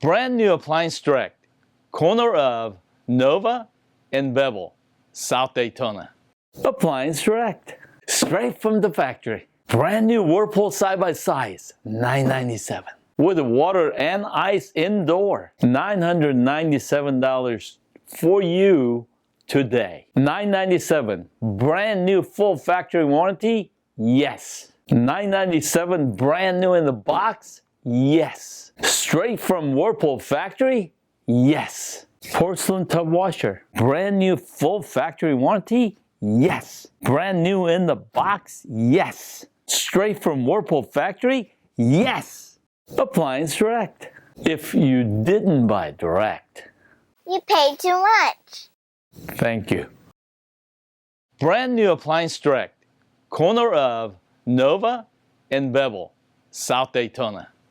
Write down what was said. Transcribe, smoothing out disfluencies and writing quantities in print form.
Brand new Appliance Direct, corner of Nova and Bevel, South Daytona. Appliance Direct, straight from the factory. Brand new Whirlpool side-by-side, $997. With water and ice indoor, $997 for you today. $997, brand new full factory warranty? Yes. $997, brand new in the box? Yes. Straight from Whirlpool factory? Yes. Porcelain tub washer, brand new full factory warranty? Yes. Brand new in the box? Yes. Straight from Whirlpool factory? Yes. Appliance Direct. If you didn't buy direct, you paid too much. Thank you. Brand new Appliance Direct, corner of Nova and Bevel, South Daytona.